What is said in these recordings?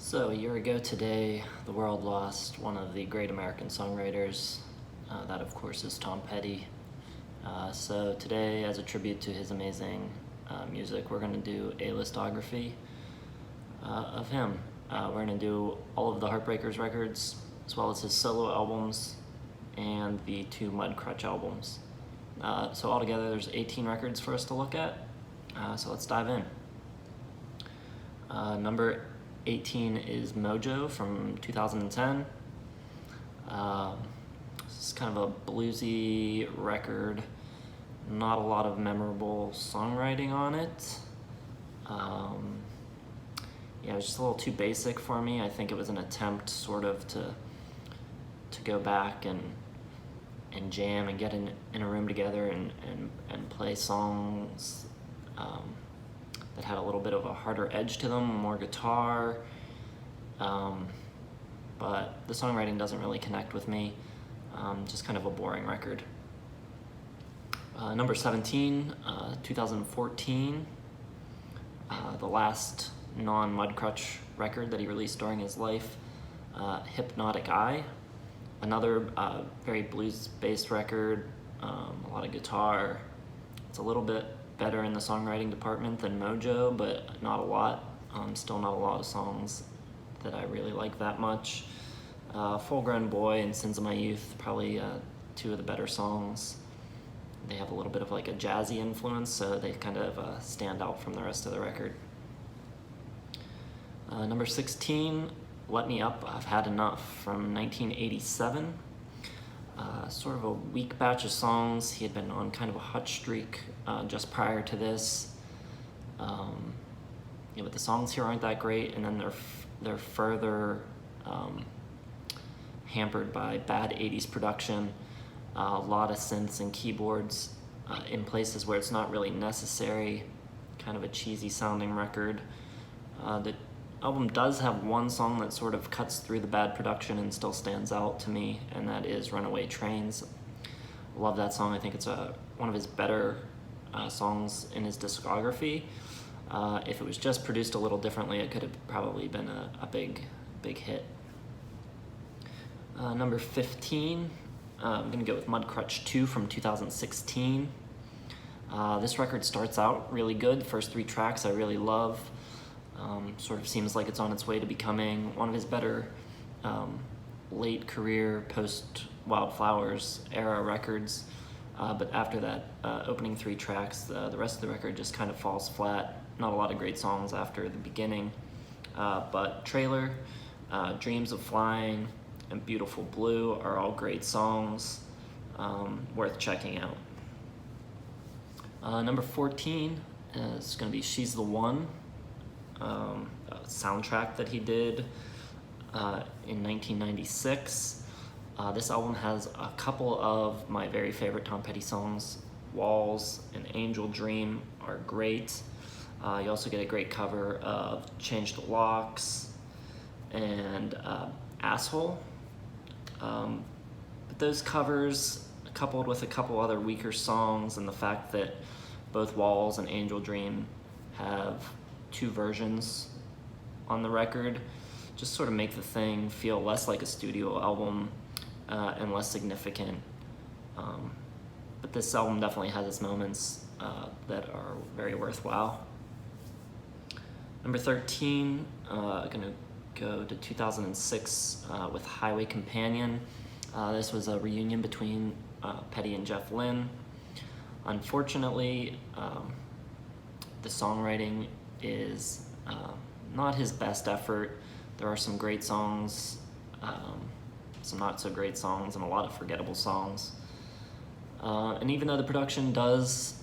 So a year ago today, the world lost one of the great American songwriters. That, of course, is Tom Petty. So today, as a tribute to his amazing music, we're going to do a listography of him. We're going to do all of the Heartbreakers records, as well as his solo albums and the 2 Mudcrutch albums. So altogether, there's 18 records for us to look at. So let's dive in. Number 18 is Mojo from 2010. This is kind of a bluesy record. Not a lot of memorable songwriting on it. Yeah, it was just a little too basic for me. I think it was an attempt sort of to go back and jam and get in a room together and play songs that had a little bit of a harder edge to them, more guitar, but the songwriting doesn't really connect with me. Just kind of a boring record. Number 17, 2014, the last non-Mudcrutch record that he released during his life, Hypnotic Eye. Another very blues-based record, a lot of guitar. It's a little bit better in the songwriting department than Mojo, but not a lot. Still not a lot of songs that I really like that much. Full Grown Boy and Sins of My Youth, probably 2 of the better songs. They have a little bit of like a jazzy influence, so they kind of stand out from the rest of the record. Number 16, Let Me Up, I've Had Enough, from 1987. Sort of a weak batch of songs. He had been on kind of a hot streak just prior to this. Yeah, but the songs here aren't that great, and then they're further hampered by bad 80s production, a lot of synths and keyboards in places where it's not really necessary, kind of a cheesy sounding record. The album does have one song that sort of cuts through the bad production and still stands out to me, and that is Runaway Trains. Love that song. I think it's one of his better songs in his discography. If it was just produced a little differently, it could have probably been a big hit. Number 15, I'm going to go with Mudcrutch 2 from 2016. This record starts out really good. The first 3 tracks I really love. Sort of seems like it's on its way to becoming one of his better late career, post Wildflowers era records. But after that opening 3 tracks, the rest of the record just kind of falls flat. Not a lot of great songs after the beginning. But Trailer, Dreams of Flying, and Beautiful Blue are all great songs, worth checking out. Number 14 is going to be She's the One, a soundtrack that he did in 1996. This album has a couple of my very favorite Tom Petty songs. Walls and Angel Dream are great. You also get a great cover of Change the Locks and Asshole. But those covers, coupled with a couple other weaker songs, and the fact that both Walls and Angel Dream have 2 versions on the record, just sort of make the thing feel less like a studio album and less significant. But this album definitely has its moments that are very worthwhile. Number 13, gonna go to 2006 with Highway Companion. This was a reunion between Petty and Jeff Lynne. Unfortunately, the songwriting is not his best effort. There are some great songs, some not so great songs, and a lot of forgettable songs. And even though the production does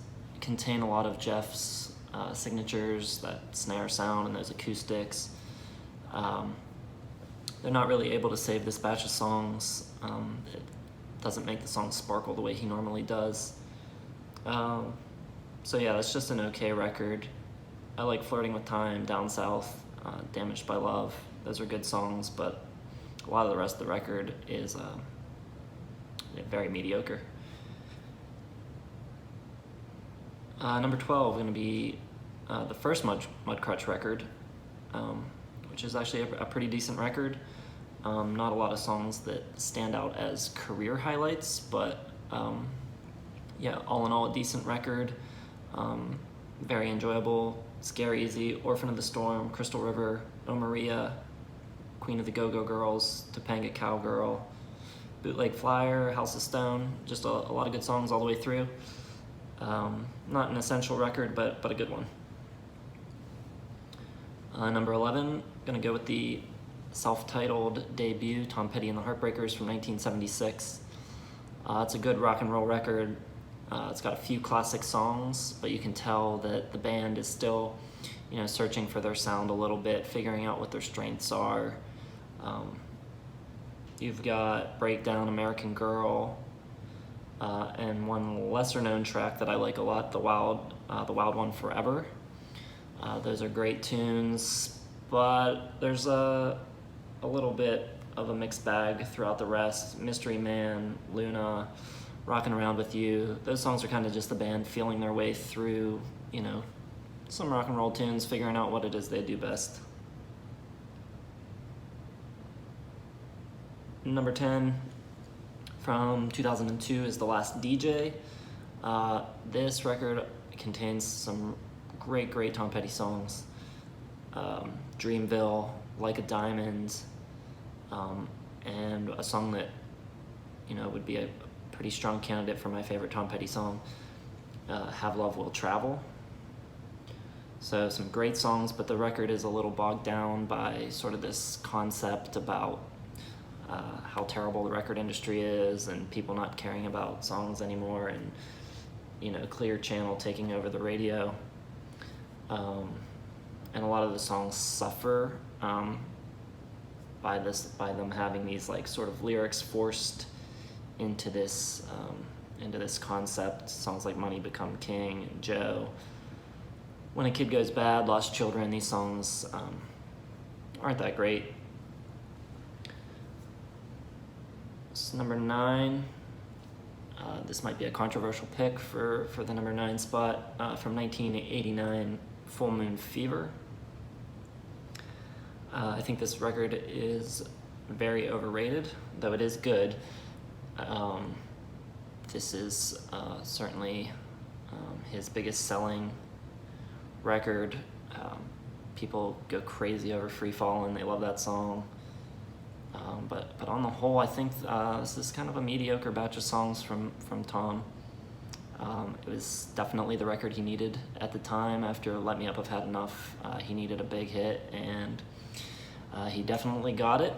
contain a lot of Jeff's signatures, that snare sound and those acoustics, they're not really able to save this batch of songs. It doesn't make the song sparkle the way he normally does. So yeah, that's just an okay record. I like Flirting with Time, Down South, Damaged by Love. Those are good songs, but a lot of the rest of the record is very mediocre. Number 12 going to be the first Mudcrutch record, which is actually a pretty decent record. Not a lot of songs that stand out as career highlights, but yeah, all in all, a decent record. Very enjoyable. Scare Easy, Orphan of the Storm, Crystal River, Oh Maria, Queen of the Go-Go Girls, Topanga Cowgirl, Bootleg Flyer, House of Stone. Just a lot of good songs all the way through. Not an essential record, but a good one. Number 11, gonna go with the self-titled debut, Tom Petty and the Heartbreakers from 1976. It's a good rock and roll record. It's got a few classic songs, but you can tell that the band is still, searching for their sound a little bit, figuring out what their strengths are. You've got Breakdown, American Girl, and one lesser-known track that I like a lot, the Wild One, Forever. Those are great tunes, but there's a little bit of a mixed bag throughout the rest. Mystery Man, Luna, Rockin' Around With You. Those songs are kind of just the band feeling their way through, some rock and roll tunes, figuring out what it is they do best. Number 10 from 2002 is The Last DJ. This record contains some great Tom Petty songs. Dreamville, Like a Diamond, and a song that, would be a pretty strong candidate for my favorite Tom Petty song, Have Love Will Travel. So some great songs, but the record is a little bogged down by sort of this concept about how terrible the record industry is and people not caring about songs anymore, and Clear Channel taking over the radio. And a lot of the songs suffer by them having these sort of lyrics forced into this concept. Songs like Money Become King and Joe, When a Kid Goes Bad, Lost Children. These songs aren't that great. So number 9, this might be a controversial pick for the number 9 spot, from 1989, Full Moon Fever. I think this record is very overrated, though it is good. This is certainly his biggest selling record. People go crazy over Free Fallin', they love that song. But on the whole, I think this is kind of a mediocre batch of songs from Tom. It was definitely the record he needed at the time. After Let Me Up, I've Had Enough, he needed a big hit, and he definitely got it.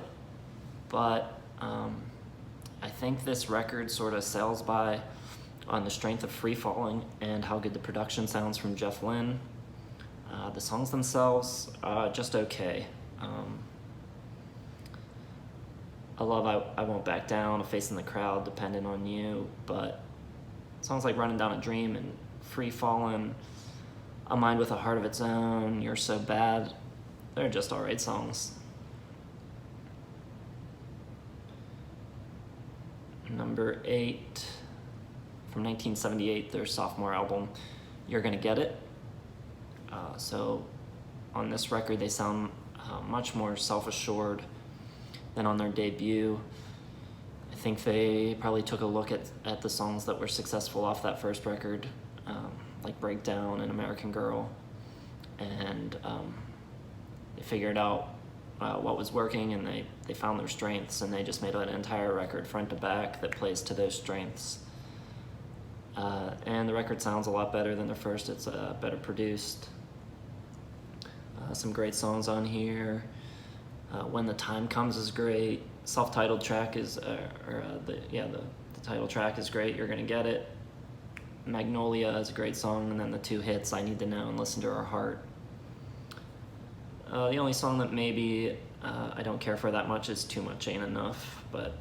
But I think this record sort of sails by on the strength of Free Fallin' and how good the production sounds from Jeff Lynne. The songs themselves, just okay. I love I Won't Back Down, A Face in the Crowd, Dependent on You, but songs like Running Down a Dream and Free Fallin', A Mind with a Heart of Its Own, You're So Bad, they're just alright songs. Number 8, from 1978, their sophomore album, You're Gonna Get It. So on this record, they sound much more self-assured than on their debut. I think they probably took a look at the songs that were successful off that first record, like Breakdown and American Girl, and they figured out what was working, and they found their strengths, and they just made an entire record front to back that plays to those strengths. And the record sounds a lot better than the first. It's better produced. Some great songs on here. When the Time Comes is great. Self-titled track is, the title track is great. You're Gonna Get It. Magnolia is a great song, and then the 2 hits, I Need to Know and Listen to Her Heart. The only song that maybe I don't care for that much is Too Much Ain't Enough, but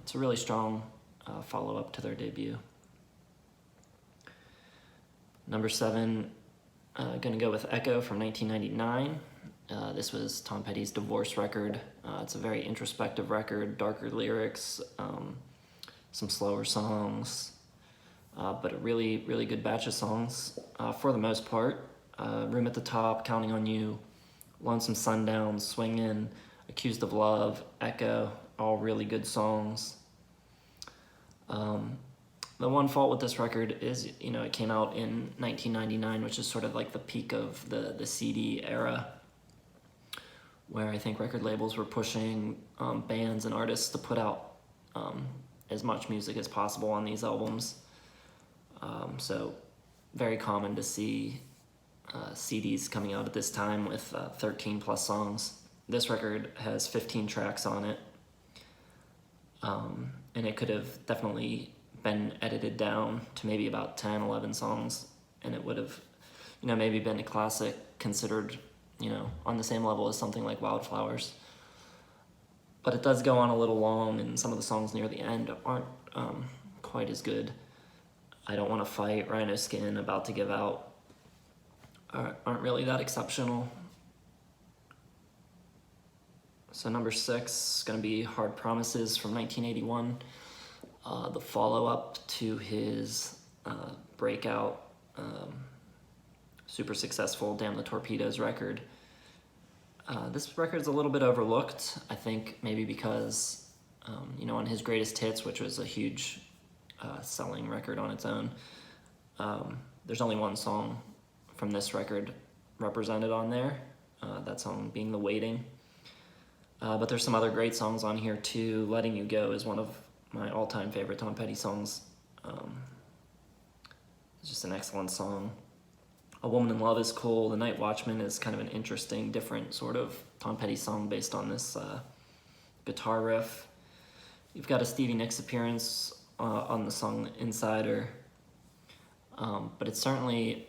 it's a really strong follow-up to their debut. Number 7, gonna go with Echo from 1999. This was Tom Petty's divorce record. It's a very introspective record, darker lyrics, some slower songs, but a really good batch of songs for the most part. Room at the Top, Counting on You, Lonesome Sundown, Swingin', Accused of Love, Echo, all really good songs. The one fault with this record is, it came out in 1999, which is sort of like the peak of the CD era, where I think record labels were pushing bands and artists to put out as much music as possible on these albums. So very common to see CDs coming out at this time with 13 plus songs. This record has 15 tracks on it, and it could have definitely been edited down to maybe about 10, 11 songs, and it would have, maybe been a classic, considered, on the same level as something like Wildflowers. But it does go on a little long, and some of the songs near the end aren't quite as good. I Don't Want to Fight, Rhino Skin, About to Give Out aren't really that exceptional. So number 6 is going to be Hard Promises from 1981, the follow-up to his breakout, super successful Damn the Torpedoes record. This record's a little bit overlooked, I think maybe because, on his greatest hits, which was a huge selling record on its own, there's only one song from this record represented on there, that song being The Waiting. But there's some other great songs on here too. Letting You Go is one of my all-time favorite Tom Petty songs. It's just an excellent song. A Woman in Love is cool. The Night Watchman is kind of an interesting, different sort of Tom Petty song based on this guitar riff. You've got a Stevie Nicks appearance on the song Insider, but it's certainly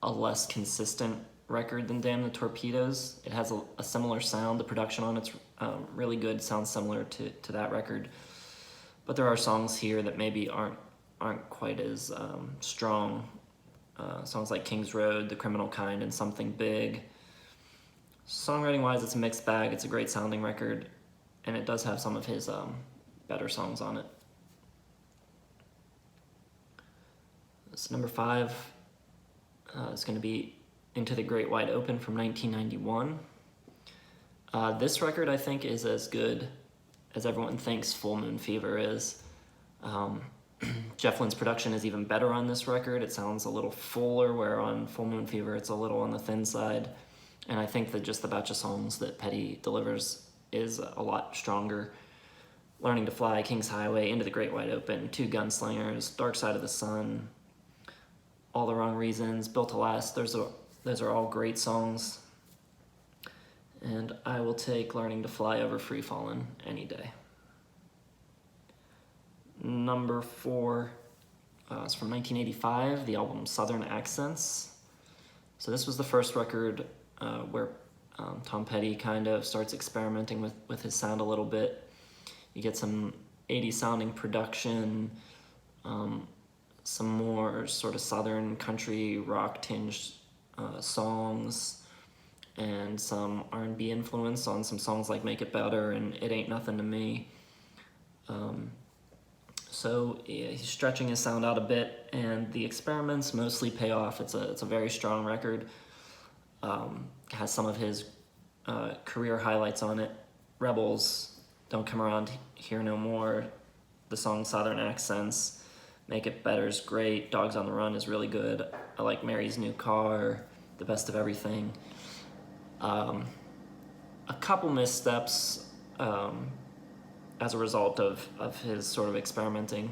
a less consistent record than Damn the Torpedoes. It has a similar sound. The production on it's really good, sounds similar to that record. But there are songs here that maybe aren't quite as strong. Songs like King's Road, The Criminal Kind, and Something Big. Songwriting-wise, it's a mixed bag. It's a great sounding record, and it does have some of his better songs on it. So number 5 is going to be Into the Great Wide Open from 1991. This record, I think, is as good as everyone thinks Full Moon Fever is. Jeff Lynne's production is even better on this record. It sounds a little fuller, where on Full Moon Fever it's a little on the thin side. And I think that just the batch of songs that Petty delivers is a lot stronger. Learning to Fly, King's Highway, Into the Great Wide Open, Two Gunslingers, Dark Side of the Sun, All the Wrong Reasons, Built to Last. Those are all great songs. And I will take Learning to Fly over Free Fallin' any day. Number 4 is from 1985, the album Southern Accents. So this was the first record where Tom Petty kind of starts experimenting with his sound a little bit. You get some 80s sounding production, some more sort of southern country rock tinged songs, and some R&B influence on some songs like Make It Better and It Ain't Nothing to Me. So he's stretching his sound out a bit, and the experiments mostly pay off. It's a very strong record. Has some of his career highlights on it. Rebels, Don't Come Around Here No More, the song Southern Accents, Make It Better is great, Dogs on the Run is really good. I like Mary's New Car, The Best of Everything. A couple missteps as a result of his sort of experimenting.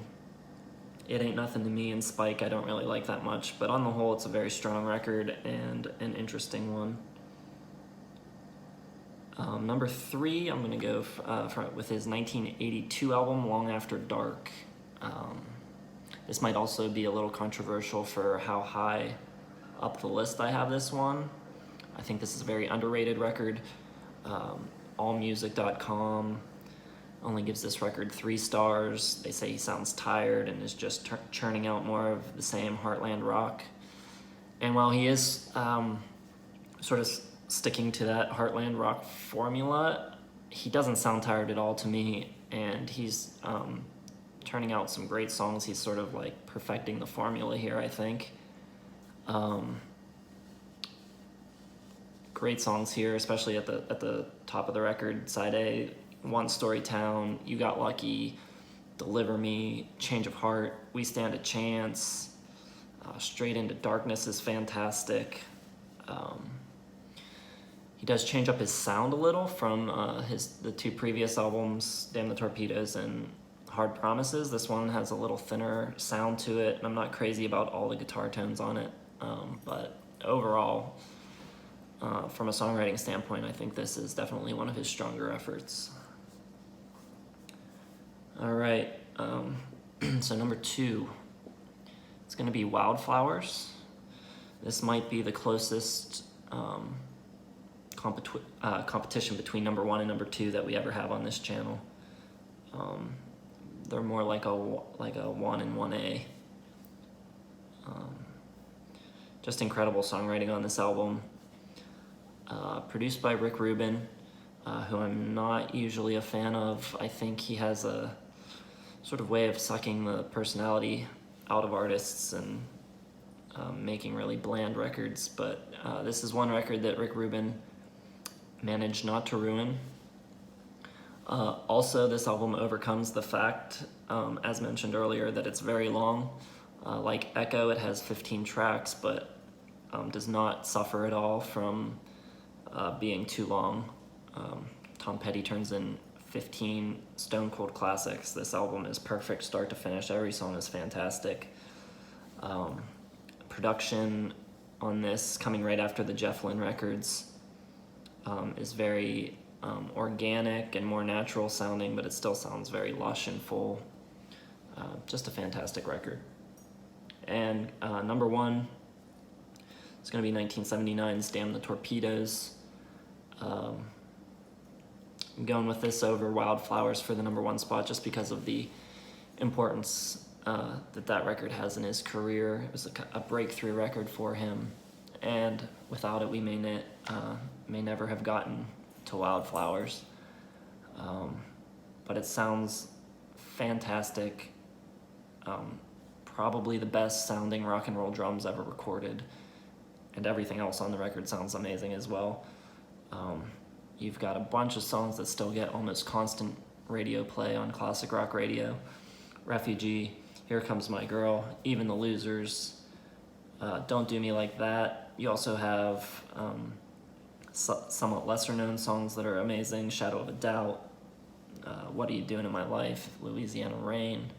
It Ain't Nothing to Me and Spike I don't really like that much, but on the whole it's a very strong record and an interesting one. Number 3, I'm going to go with his 1982 album, Long After Dark. This might also be a little controversial for how high up the list I have this one. I think this is a very underrated record. Allmusic.com only gives this record 3 stars. They say he sounds tired and is just churning out more of the same Heartland rock. And while he is sort of sticking to that Heartland rock formula, he doesn't sound tired at all to me, and he's turning out some great songs. He's sort of like perfecting the formula here, I think. great songs here, especially at the top of the record. Side A, One Story Town, You Got Lucky, Deliver Me, Change of Heart, We Stand a Chance, Straight Into Darkness is fantastic. He does change up his sound a little from the two previous albums, Damn the Torpedoes and Hard Promises. This one has a little thinner sound to it, and I'm not crazy about all the guitar tones on it, but overall, from a songwriting standpoint, I think this is definitely one of his stronger efforts. All right, so number 2, it's going to be Wildflowers. This might be the closest competition between number 1 and number 2 that we ever have on this channel. They're more like a 1 and 1A. Just incredible songwriting on this album. Produced by Rick Rubin, who I'm not usually a fan of. I think he has a sort of way of sucking the personality out of artists and making really bland records, but this is one record that Rick Rubin managed not to ruin. Also, this album overcomes the fact, as mentioned earlier, that it's very long. Like Echo, it has 15 tracks, but does not suffer at all from being too long. Tom Petty turns in 15 stone cold classics. This album is perfect start to finish. Every song is fantastic. Production on this, coming right after the Jeff Lynne records, is very organic and more natural sounding, but it still sounds very lush and full. Just a fantastic record. And number 1, it's going to be 1979's Damn the Torpedoes. I'm going with this over Wildflowers for the number 1 spot just because of the importance that record has in his career. It was a breakthrough record for him, and without it we may never have gotten to Wildflowers. But it sounds fantastic. Probably the best sounding rock and roll drums ever recorded, and everything else on the record sounds amazing as well. You've got a bunch of songs that still get almost constant radio play on classic rock radio. Refugee, Here Comes My Girl, Even the Losers, Don't Do Me Like That. You also have somewhat lesser known songs that are amazing. Shadow of a Doubt, What Are You Doing in My Life, Louisiana Rain.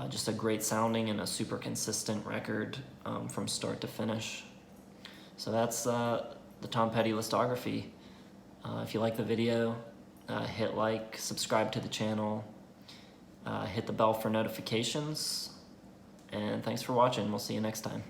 Just a great sounding and a super consistent record from start to finish. So that's the Tom Petty Discography. If you like the video, hit like, subscribe to the channel, hit the bell for notifications, and thanks for watching. We'll see you next time.